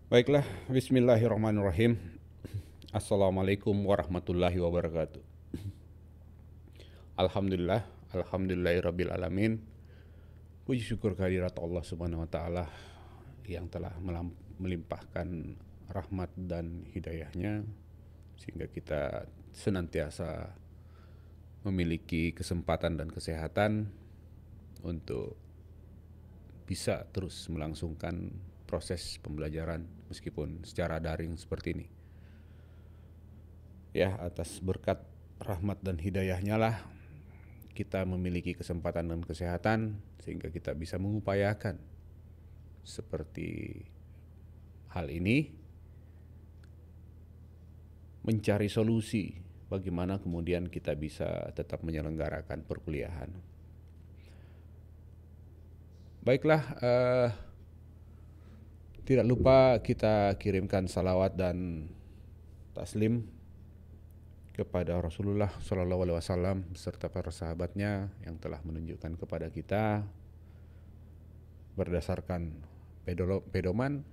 Baiklah, bismillahirrahmanirrahim. Assalamualaikum warahmatullahi wabarakatuh. Alhamdulillah, alhamdulillahirabbil alamin. Puji syukur kehadirat Allah Subhanahu wa taala yang telah melimpahkan rahmat dan hidayahnya sehingga kita senantiasa memiliki kesempatan dan kesehatan untuk bisa terus melangsungkan proses pembelajaran meskipun secara daring seperti ini. Ya, atas berkat rahmat dan hidayahnya lah kita memiliki kesempatan dan kesehatan sehingga kita bisa mengupayakan seperti hal ini, mencari solusi bagaimana kemudian kita bisa tetap menyelenggarakan perkuliahan. Baiklah, tidak lupa kita kirimkan salawat dan taslim kepada Rasulullah Shallallahu Alaihi Wasallam beserta para sahabatnya yang telah menunjukkan kepada kita berdasarkan pedoman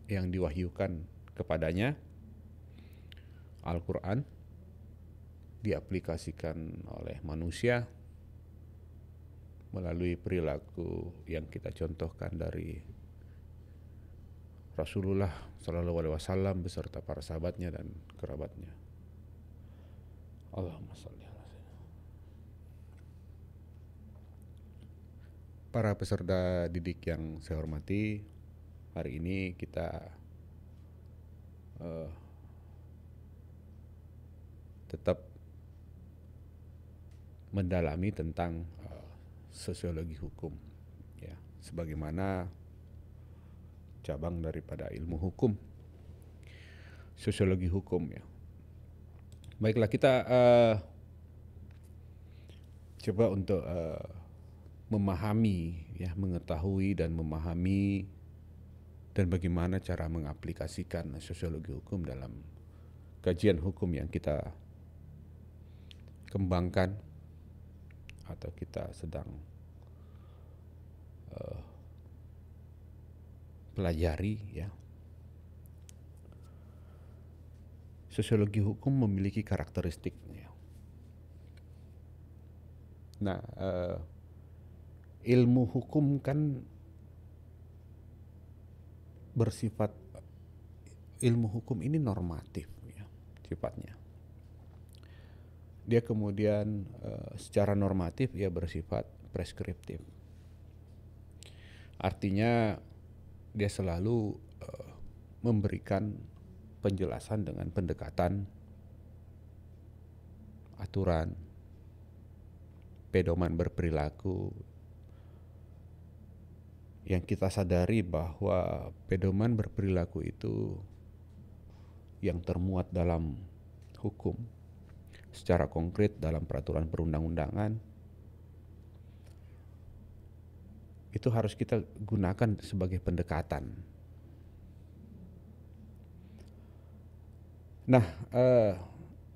yang diwahyukan kepadanya, Al-Quran, diaplikasikan oleh manusia melalui perilaku yang kita contohkan dari Rasulullah Shallallahu Alaihi Wasallam beserta para sahabatnya dan kerabatnya. Allahumma sholli ala sayyidina. Para peserta didik yang saya hormati, hari ini kita tetap mendalami tentang sosiologi hukum, ya, sebagaimana cabang daripada ilmu hukum, sosiologi hukum, ya. Baiklah, kita coba untuk memahami, ya, mengetahui dan memahami dan bagaimana cara mengaplikasikan sosiologi hukum dalam kajian hukum yang kita kembangkan atau kita sedang pelajari, ya. Sosiologi hukum memiliki karakteristik, ya. Nah, ilmu hukum kan bersifat, ilmu hukum ini normatif, ya, sifatnya. Dia kemudian secara normatif ia bersifat preskriptif. Artinya dia selalu memberikan penjelasan dengan pendekatan aturan, pedoman berperilaku, yang kita sadari bahwa pedoman berperilaku itu yang termuat dalam hukum secara konkret dalam peraturan perundang-undangan itu harus kita gunakan sebagai pendekatan. Nah,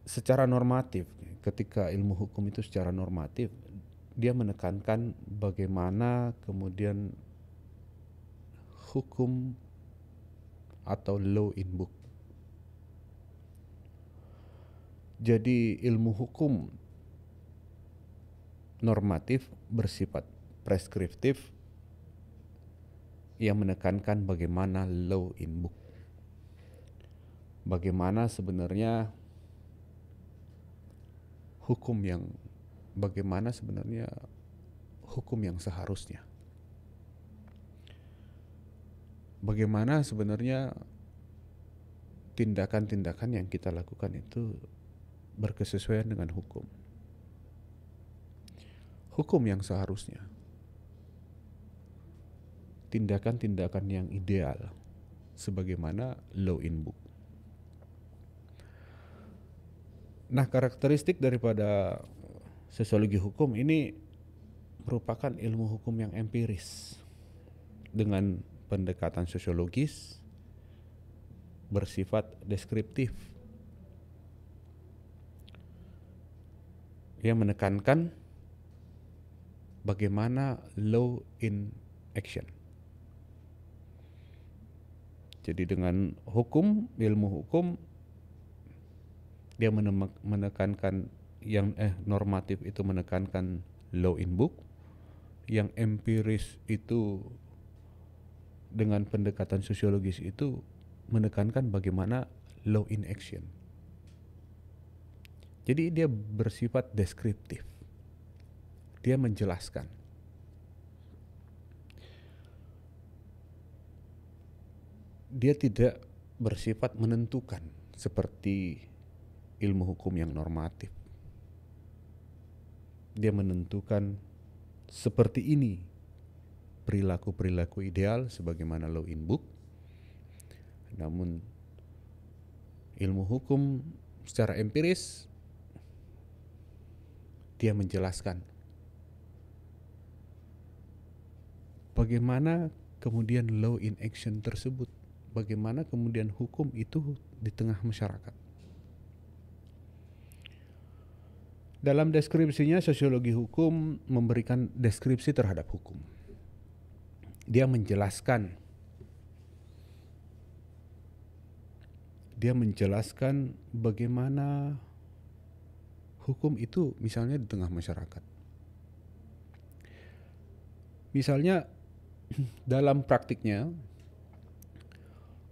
secara normatif, ketika ilmu hukum itu secara normatif, dia menekankan bagaimana kemudian hukum atau law in book. Jadi ilmu hukum normatif bersifat preskriptif yang menekankan bagaimana law in book. Bagaimana sebenarnya bagaimana sebenarnya hukum yang seharusnya. Bagaimana sebenarnya tindakan-tindakan yang kita lakukan itu berkesesuaian dengan hukum. Hukum yang seharusnya. Tindakan-tindakan yang ideal sebagaimana law in book. Nah, karakteristik daripada sosiologi hukum ini merupakan ilmu hukum yang empiris dengan pendekatan sosiologis bersifat deskriptif yang menekankan bagaimana law in action. Jadi dengan hukum, ilmu hukum, dia menekankan yang normatif itu menekankan law in book, yang empiris itu dengan pendekatan sosiologis itu menekankan bagaimana law in action. Jadi dia bersifat deskriptif. Dia menjelaskan. Dia tidak bersifat menentukan seperti ilmu hukum yang normatif. Dia menentukan seperti ini perilaku-perilaku ideal sebagaimana law in book. Namun ilmu hukum secara empiris dia menjelaskan bagaimana kemudian law in action tersebut, bagaimana kemudian hukum itu di tengah masyarakat. Dalam deskripsinya, sosiologi hukum memberikan deskripsi terhadap hukum. Dia menjelaskan bagaimana hukum itu misalnya di tengah masyarakat. Misalnya dalam praktiknya,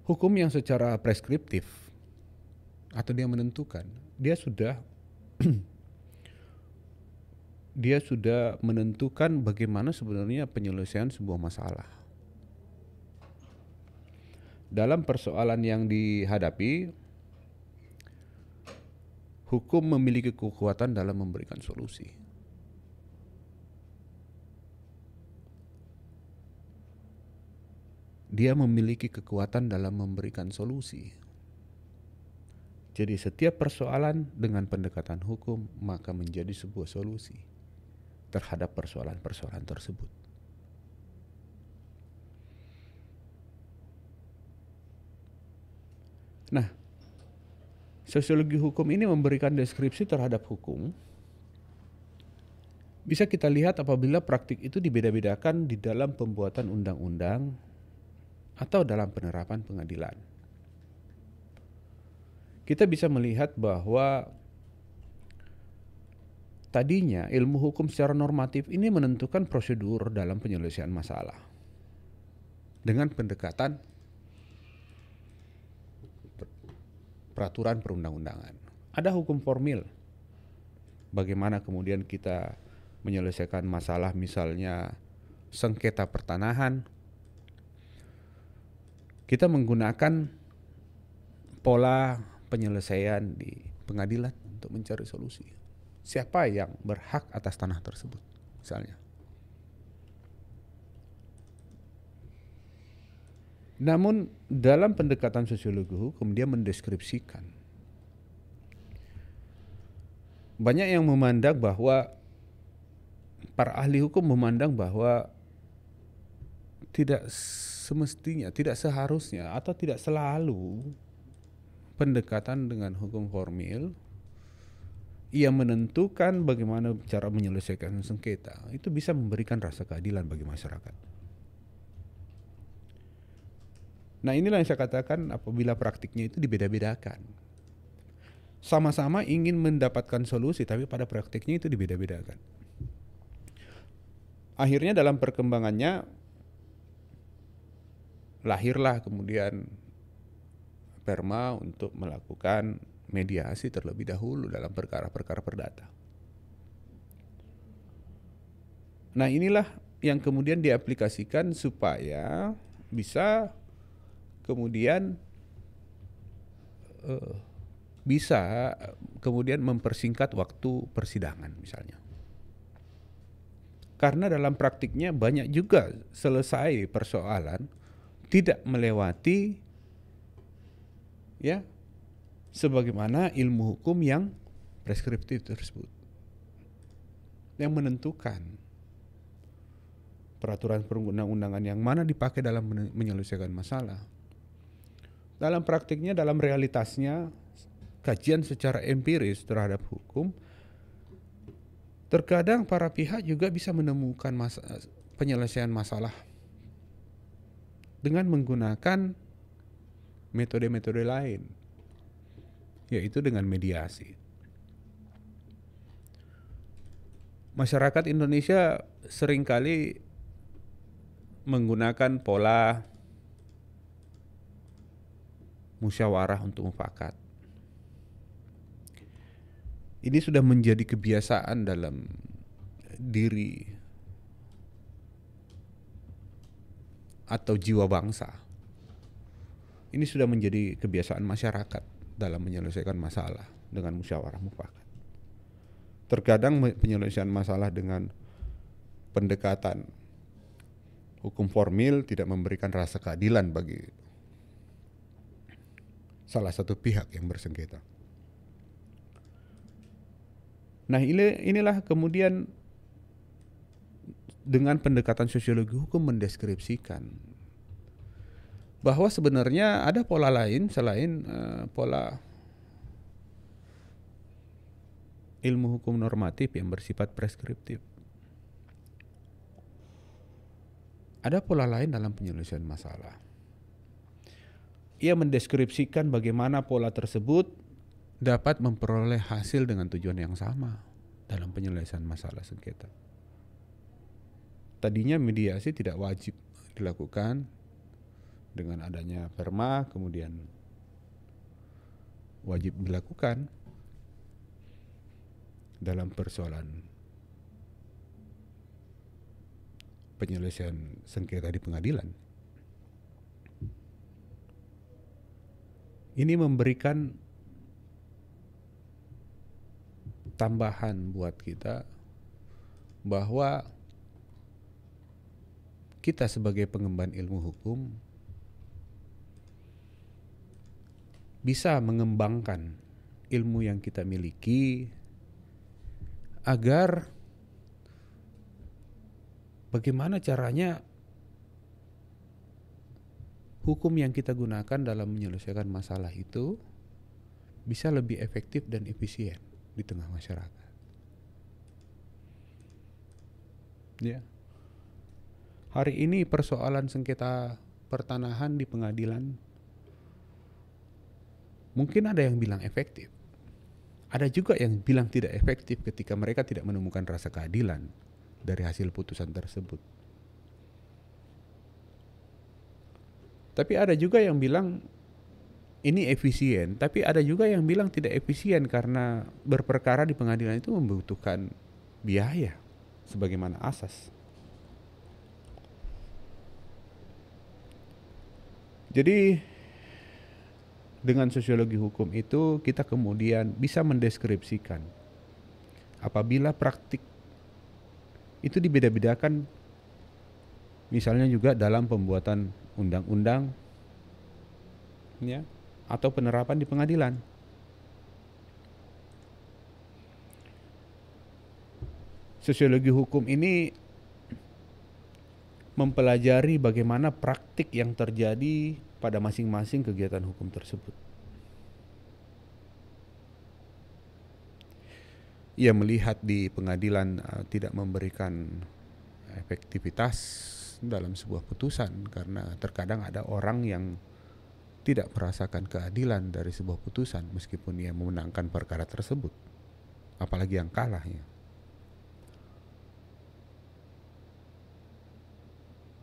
hukum yang secara preskriptif atau dia menentukan, dia sudah menentukan bagaimana sebenarnya penyelesaian sebuah masalah. Dalam persoalan yang dihadapi, hukum memiliki kekuatan dalam memberikan solusi. Dia memiliki kekuatan dalam memberikan solusi. Jadi setiap persoalan dengan pendekatan hukum maka menjadi sebuah solusi terhadap persoalan-persoalan tersebut. Nah, sosiologi hukum ini memberikan deskripsi terhadap hukum. Bisa kita lihat apabila praktik itu dibeda-bedakan di dalam pembuatan undang-undang atau dalam penerapan pengadilan. Kita bisa melihat bahwa tadinya ilmu hukum secara normatif ini menentukan prosedur dalam penyelesaian masalah dengan pendekatan peraturan perundang-undangan. Ada hukum formil. Bagaimana kemudian kita menyelesaikan masalah misalnya sengketa pertanahan. Kita menggunakan pola penyelesaian di pengadilan untuk mencari solusi. Siapa yang berhak atas tanah tersebut, misalnya. Namun dalam pendekatan sosiologi hukum dia mendeskripsikan. Banyak yang memandang bahwa para ahli hukum memandang bahwa tidak semestinya, tidak seharusnya atau tidak selalu pendekatan dengan hukum formil ia menentukan bagaimana cara menyelesaikan sengketa, itu bisa memberikan rasa keadilan bagi masyarakat. Nah, inilah yang saya katakan apabila praktiknya itu dibeda-bedakan. Sama-sama ingin mendapatkan solusi, tapi pada praktiknya itu dibeda-bedakan. Akhirnya dalam perkembangannya, lahirlah kemudian perma untuk melakukan mediasi terlebih dahulu dalam perkara-perkara perdata. Nah, inilah yang kemudian diaplikasikan supaya bisa kemudian mempersingkat waktu persidangan misalnya. Karena dalam praktiknya banyak juga selesai persoalan tidak melewati sebagaimana ilmu hukum yang preskriptif tersebut, yang menentukan peraturan perundang-undangan yang mana dipakai dalam menyelesaikan masalah. Dalam praktiknya, dalam realitasnya, kajian secara empiris terhadap hukum, terkadang para pihak juga bisa menemukan penyelesaian masalah dengan menggunakan metode-metode lain, yaitu dengan mediasi. Masyarakat Indonesia seringkali menggunakan pola musyawarah untuk mufakat. Ini sudah menjadi kebiasaan dalam diri atau jiwa bangsa. Ini sudah menjadi kebiasaan masyarakat dalam menyelesaikan masalah dengan musyawarah mufakat. Terkadang penyelesaian masalah dengan pendekatan hukum formil tidak memberikan rasa keadilan bagi salah satu pihak yang bersengketa. Nah, inilah kemudian dengan pendekatan sosiologi hukum mendeskripsikan bahwa sebenarnya ada pola lain selain pola ilmu hukum normatif yang bersifat preskriptif. Ada pola lain dalam penyelesaian masalah. Ia mendeskripsikan bagaimana pola tersebut dapat memperoleh hasil dengan tujuan yang sama dalam penyelesaian masalah sengketa. Tadinya mediasi tidak wajib dilakukan, dengan adanya perma kemudian wajib dilakukan dalam persoalan penyelesaian sengketa di pengadilan. Ini memberikan tambahan buat kita bahwa kita sebagai pengemban ilmu hukum bisa mengembangkan ilmu yang kita miliki agar bagaimana caranya hukum yang kita gunakan dalam menyelesaikan masalah itu bisa lebih efektif dan efisien di tengah masyarakat. Ya. Hari ini persoalan sengketa pertanahan di pengadilan mungkin ada yang bilang efektif. Ada juga yang bilang tidak efektif ketika mereka tidak menemukan rasa keadilan dari hasil putusan tersebut. Tapi ada juga yang bilang ini efisien, tapi ada juga yang bilang tidak efisien karena berperkara di pengadilan itu membutuhkan biaya sebagaimana asas. Jadi dengan sosiologi hukum itu kita kemudian bisa mendeskripsikan apabila praktik itu dibeda-bedakan, misalnya juga dalam pembuatan undang-undang ya, atau penerapan di pengadilan. Sosiologi hukum ini mempelajari bagaimana praktik yang terjadi pada masing-masing kegiatan hukum tersebut. Ia melihat di pengadilan tidak memberikan efektivitas dalam sebuah putusan karena terkadang ada orang yang tidak merasakan keadilan dari sebuah putusan meskipun ia memenangkan perkara tersebut, apalagi yang kalah ya.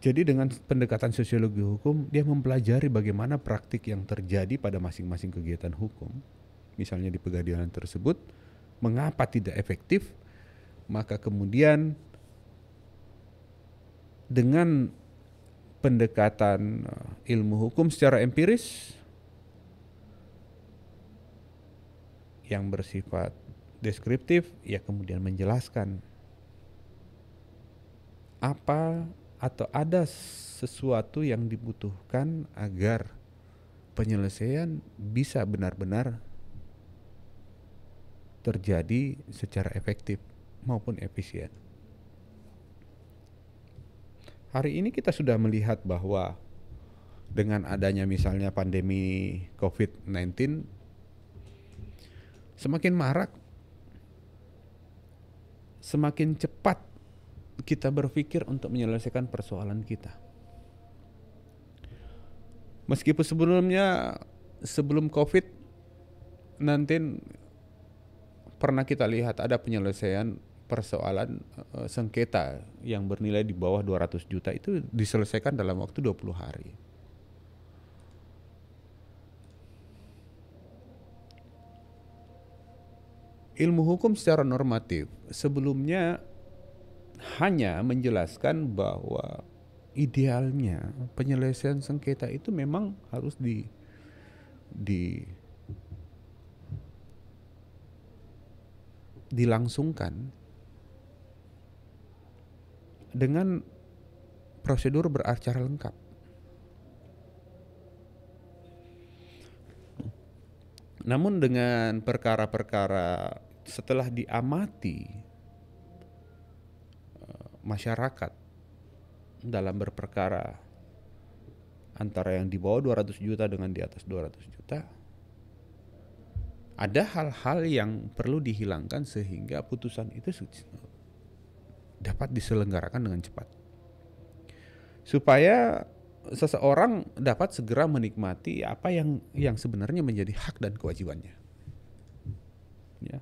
Jadi dengan pendekatan sosiologi hukum, dia mempelajari bagaimana praktik yang terjadi pada masing-masing kegiatan hukum, misalnya di pengadilan tersebut, mengapa tidak efektif, maka kemudian dengan pendekatan ilmu hukum secara empiris yang bersifat deskriptif, ia kemudian menjelaskan apa atau ada sesuatu yang dibutuhkan agar penyelesaian bisa benar-benar terjadi secara efektif maupun efisien. Hari ini kita sudah melihat bahwa dengan adanya misalnya pandemi COVID-19 semakin marak, semakin cepat kita berpikir untuk menyelesaikan persoalan kita. Meskipun sebelumnya, sebelum COVID-19 pernah kita lihat ada penyelesaian persoalan sengketa yang bernilai di bawah 200 juta itu diselesaikan dalam waktu 20 hari. Ilmu hukum secara normatif sebelumnya hanya menjelaskan bahwa idealnya penyelesaian sengketa itu memang harus dilangsungkan dengan prosedur beracara lengkap. Namun dengan perkara-perkara setelah diamati masyarakat dalam berperkara antara yang di bawah 200 juta dengan di atas 200 juta, ada hal-hal yang perlu dihilangkan sehingga putusan itu dapat diselenggarakan dengan cepat. Supaya seseorang dapat segera menikmati apa yang sebenarnya menjadi hak dan kewajibannya. Ya.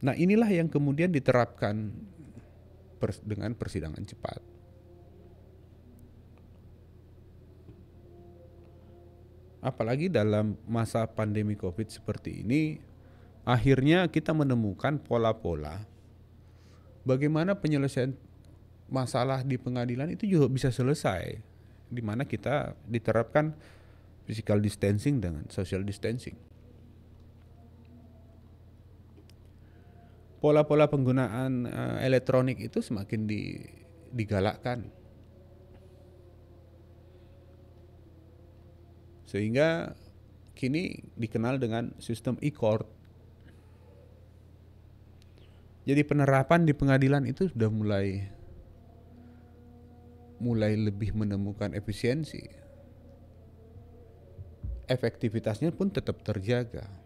Nah, inilah yang kemudian diterapkan dengan persidangan cepat. Apalagi dalam masa pandemi COVID seperti ini, akhirnya kita menemukan pola-pola bagaimana penyelesaian masalah di pengadilan itu juga bisa selesai, di mana kita diterapkan physical distancing dengan social distancing. Pola-pola penggunaan elektronik itu semakin digalakkan. Sehingga kini dikenal dengan sistem e-court. Jadi penerapan di pengadilan itu sudah mulai lebih menemukan efisiensi. Efektivitasnya pun tetap terjaga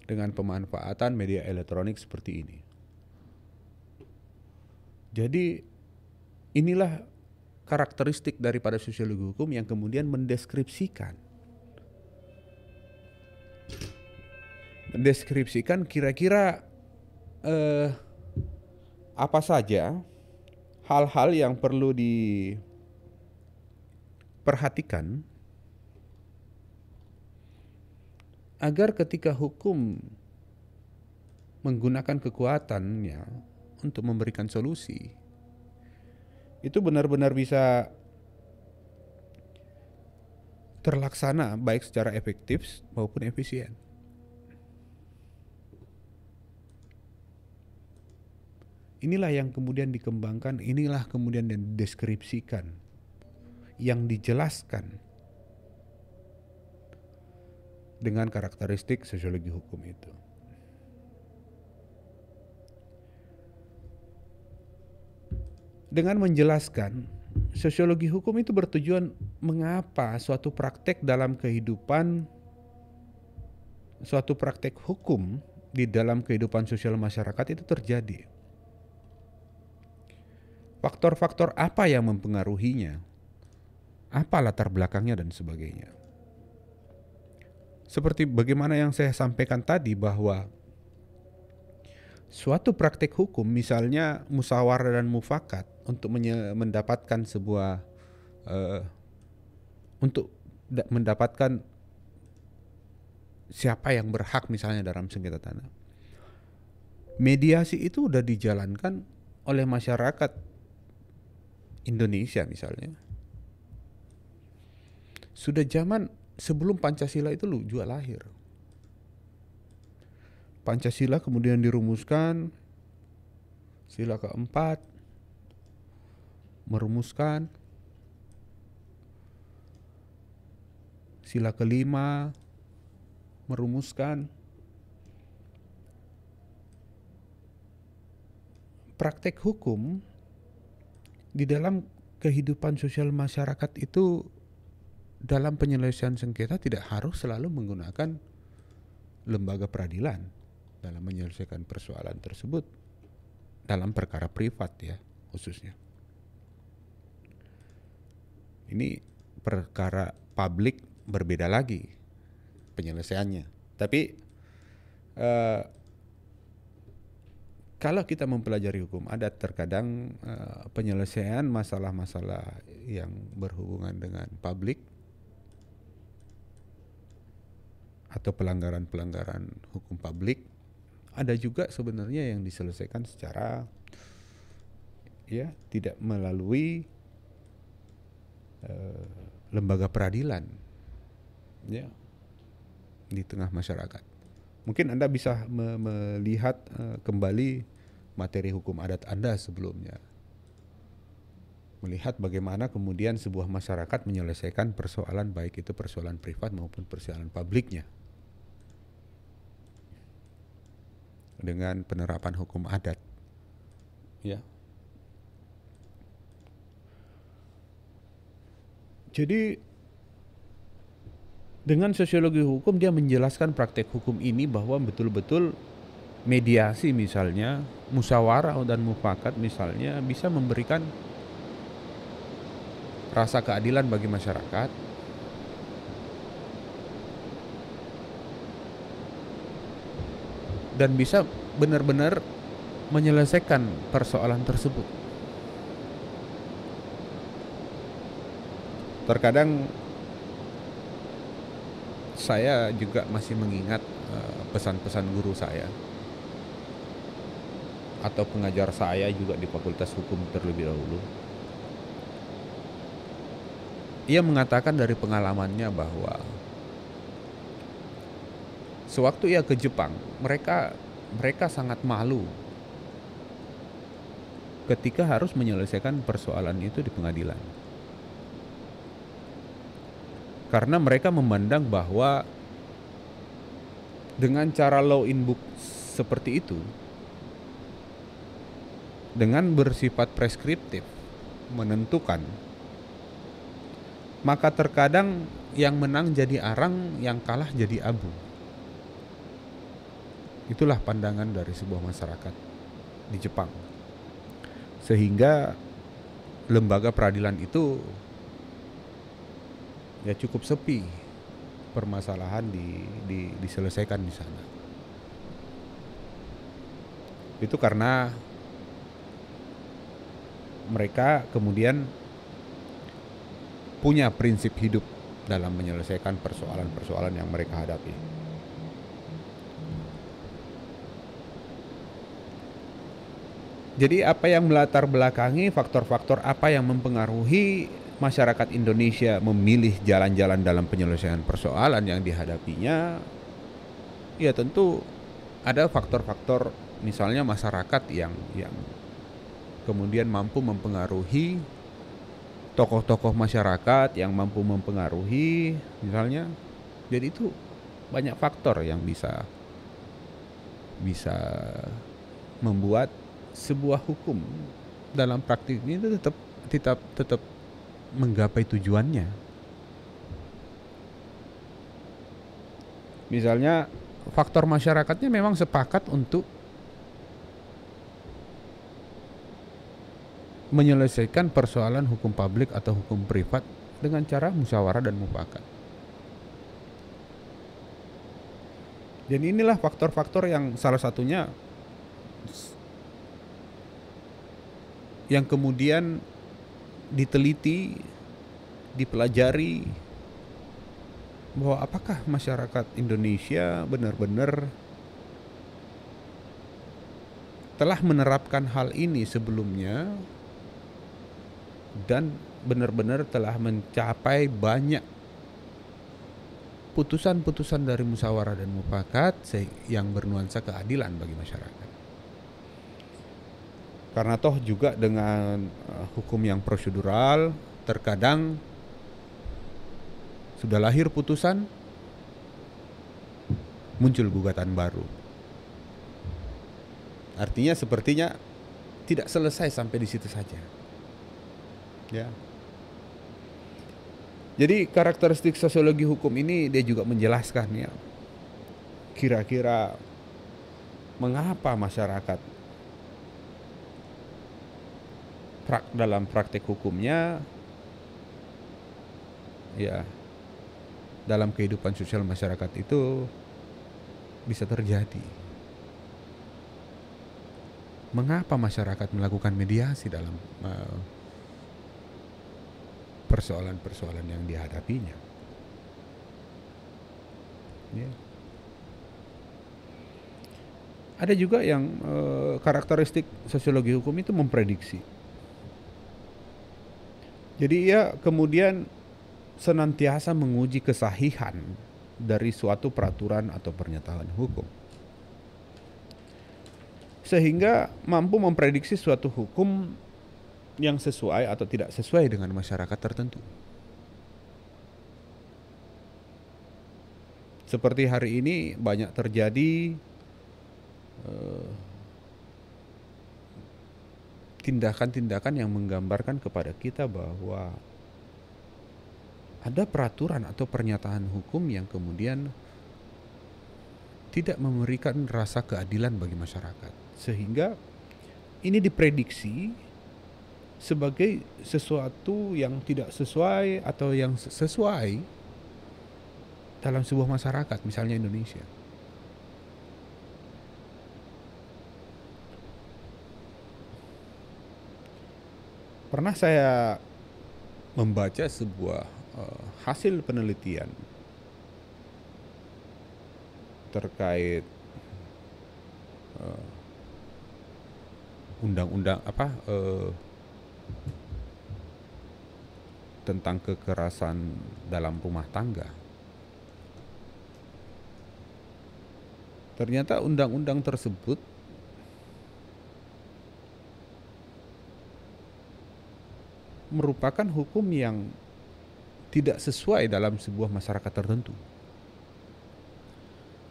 dengan pemanfaatan media elektronik seperti ini. Jadi inilah karakteristik daripada sosiologi hukum yang kemudian mendeskripsikan kira-kira apa saja hal-hal yang perlu diperhatikan agar ketika hukum menggunakan kekuatannya untuk memberikan solusi, itu benar-benar bisa terlaksana baik secara efektif maupun efisien. Inilah yang kemudian dikembangkan, inilah kemudian yang dideskripsikan, yang dijelaskan dengan karakteristik sosiologi hukum itu. Dengan menjelaskan, sosiologi hukum itu bertujuan mengapa suatu praktek dalam kehidupan, suatu praktek hukum di dalam kehidupan sosial masyarakat itu terjadi. Faktor-faktor apa yang mempengaruhinya, apa latar belakangnya dan sebagainya. Seperti bagaimana yang saya sampaikan tadi bahwa suatu praktek hukum misalnya musyawarah dan mufakat untuk mendapatkan sebuah untuk mendapatkan siapa yang berhak misalnya dalam sengketa tanah. Mediasi itu udah dijalankan oleh masyarakat Indonesia misalnya. Sudah zaman sebelum Pancasila itu juga lahir. Pancasila kemudian dirumuskan, sila keempat merumuskan, sila kelima merumuskan. Praktek hukum di dalam kehidupan sosial masyarakat itu dalam penyelesaian sengketa tidak harus selalu menggunakan lembaga peradilan dalam menyelesaikan persoalan tersebut dalam perkara privat ya khususnya. Ini perkara publik berbeda lagi penyelesaiannya. Tapi kalau kita mempelajari hukum adat, terkadang penyelesaian masalah-masalah yang berhubungan dengan publik atau pelanggaran-pelanggaran hukum publik ada juga sebenarnya yang diselesaikan secara tidak melalui lembaga peradilan di tengah masyarakat. Mungkin Anda bisa melihat kembali materi hukum adat Anda sebelumnya. Melihat bagaimana kemudian sebuah masyarakat menyelesaikan persoalan, baik itu persoalan privat maupun persoalan publiknya, dengan penerapan hukum adat. Jadi dengan sosiologi hukum dia menjelaskan praktek hukum ini bahwa betul-betul mediasi misalnya, musyawarah dan mufakat misalnya bisa memberikan rasa keadilan bagi masyarakat, dan bisa benar-benar menyelesaikan persoalan tersebut. Terkadang saya juga masih mengingat pesan-pesan guru saya atau pengajar saya juga di Fakultas Hukum terlebih dahulu. Ia mengatakan dari pengalamannya bahwa sewaktu ia ke Jepang, mereka sangat malu ketika harus menyelesaikan persoalan itu di pengadilan. Karena mereka memandang bahwa dengan cara law in book seperti itu, dengan bersifat preskriptif, menentukan, maka terkadang yang menang jadi arang, yang kalah jadi abu. Itulah pandangan dari sebuah masyarakat di Jepang. Sehingga lembaga peradilan itu cukup sepi, permasalahan diselesaikan di sana. Itu karena mereka kemudian punya prinsip hidup dalam menyelesaikan persoalan-persoalan yang mereka hadapi. Jadi apa yang melatar belakangi, faktor-faktor apa yang mempengaruhi masyarakat Indonesia memilih jalan-jalan dalam penyelesaian persoalan yang dihadapinya? Ya tentu ada faktor-faktor, misalnya masyarakat yang kemudian mampu mempengaruhi, tokoh-tokoh masyarakat yang mampu mempengaruhi misalnya. Jadi itu banyak faktor yang bisa membuat sebuah hukum dalam praktik ini tetap menggapai tujuannya. Misalnya faktor masyarakatnya memang sepakat untuk menyelesaikan persoalan hukum publik atau hukum privat dengan cara musyawarah dan mufakat. Dan inilah faktor-faktor yang salah satunya yang kemudian diteliti, dipelajari, bahwa apakah masyarakat Indonesia benar-benar telah menerapkan hal ini sebelumnya dan benar-benar telah mencapai banyak putusan-putusan dari musyawarah dan mufakat yang bernuansa keadilan bagi masyarakat. Karena toh juga dengan hukum yang prosedural, terkadang sudah lahir putusan, muncul gugatan baru. Artinya sepertinya tidak selesai sampai di situ saja. Ya. Jadi karakteristik sosiologi hukum ini dia juga menjelaskan ya, kira-kira mengapa masyarakat dalam praktek hukumnya ya dalam kehidupan sosial masyarakat itu bisa terjadi. Mengapa masyarakat melakukan mediasi dalam persoalan-persoalan yang dihadapinya? Ya. Ada juga yang karakteristik sosiologi hukum itu memprediksi. Jadi ia kemudian senantiasa menguji kesahihan dari suatu peraturan atau pernyataan hukum, sehingga mampu memprediksi suatu hukum yang sesuai atau tidak sesuai dengan masyarakat tertentu. Seperti hari ini banyak terjadi tindakan-tindakan yang menggambarkan kepada kita bahwa ada peraturan atau pernyataan hukum yang kemudian tidak memberikan rasa keadilan bagi masyarakat, sehingga ini diprediksi sebagai sesuatu yang tidak sesuai atau yang sesuai dalam sebuah masyarakat, misalnya Indonesia. Pernah saya membaca sebuah hasil penelitian terkait undang-undang tentang kekerasan dalam rumah tangga. Ternyata undang-undang tersebut merupakan hukum yang tidak sesuai dalam sebuah masyarakat tertentu.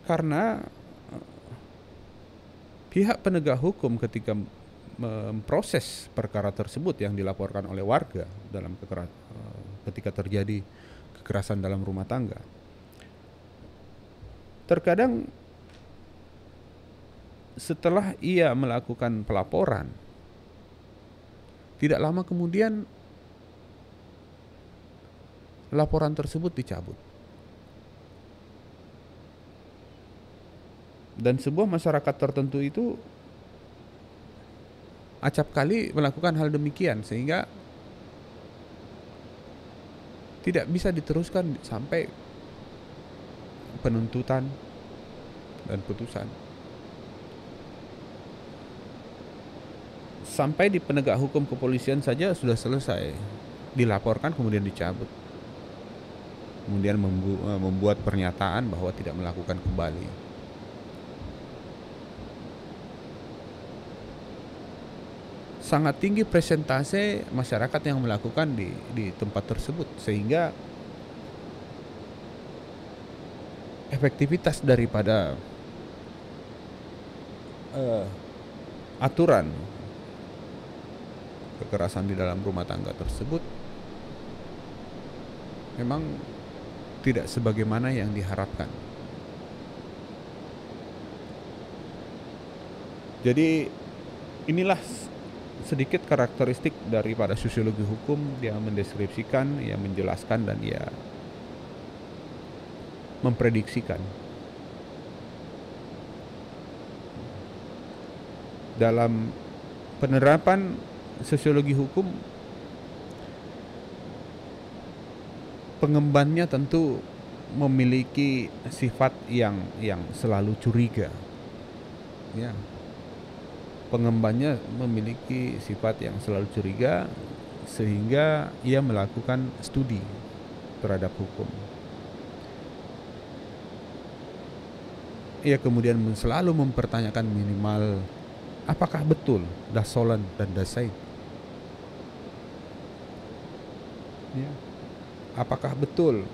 Karena pihak penegak hukum ketika memproses perkara tersebut yang dilaporkan oleh warga dalam ketika terjadi kekerasan dalam rumah tangga, terkadang setelah ia melakukan pelaporan, tidak lama kemudian laporan tersebut dicabut. Dan sebuah masyarakat tertentu itu acap kali melakukan hal demikian, sehingga tidak bisa diteruskan sampai penuntutan dan putusan. Sampai di penegak hukum kepolisian saja sudah selesai, dilaporkan kemudian dicabut, kemudian membuat pernyataan bahwa tidak melakukan kembali. Sangat tinggi persentase masyarakat yang melakukan di tempat tersebut, sehingga efektivitas daripada aturan kekerasan di dalam rumah tangga tersebut memang tidak sebagaimana yang diharapkan. Jadi inilah sedikit karakteristik daripada sosiologi hukum. Dia mendeskripsikan, dia menjelaskan, dan dia memprediksikan. Dalam penerapan sosiologi hukum, pengembannya tentu memiliki sifat yang selalu curiga. Ya. Pengembannya memiliki sifat yang selalu curiga, sehingga ia melakukan studi terhadap hukum. Ia kemudian selalu mempertanyakan minimal apakah betul das Solon dan das Sein. Ya. Apakah betul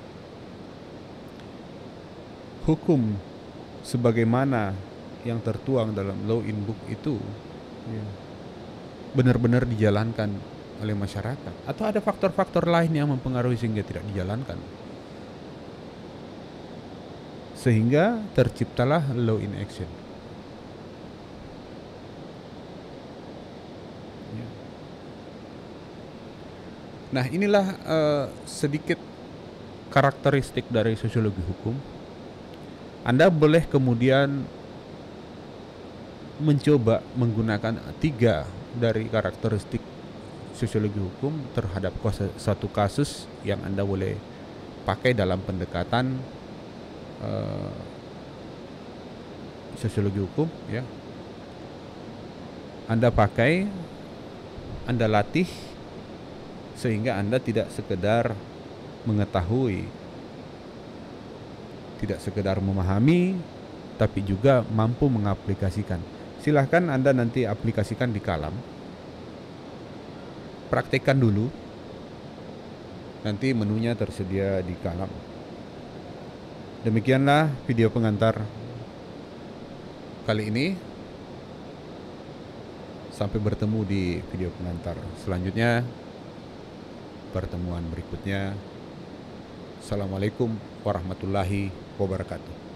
hukum sebagaimana yang tertuang dalam law in book itu benar-benar dijalankan oleh masyarakat, atau ada faktor-faktor lain yang mempengaruhi sehingga tidak dijalankan, sehingga terciptalah law in action. Nah, inilah sedikit karakteristik dari sosiologi hukum, Anda boleh kemudian mencoba menggunakan 3 dari karakteristik sosiologi hukum terhadap satu kasus yang Anda boleh pakai dalam pendekatan sosiologi hukum, ya. Anda pakai, Anda latih, sehingga Anda tidak sekedar mengetahui, tidak sekedar memahami, tapi juga mampu mengaplikasikan. Silahkan Anda nanti aplikasikan di kalam, praktekkan dulu, nanti menunya tersedia di kalam. Demikianlah video pengantar kali ini. Sampai bertemu di video pengantar selanjutnya, pertemuan berikutnya. Assalamualaikum warahmatullahi wabarakatuh.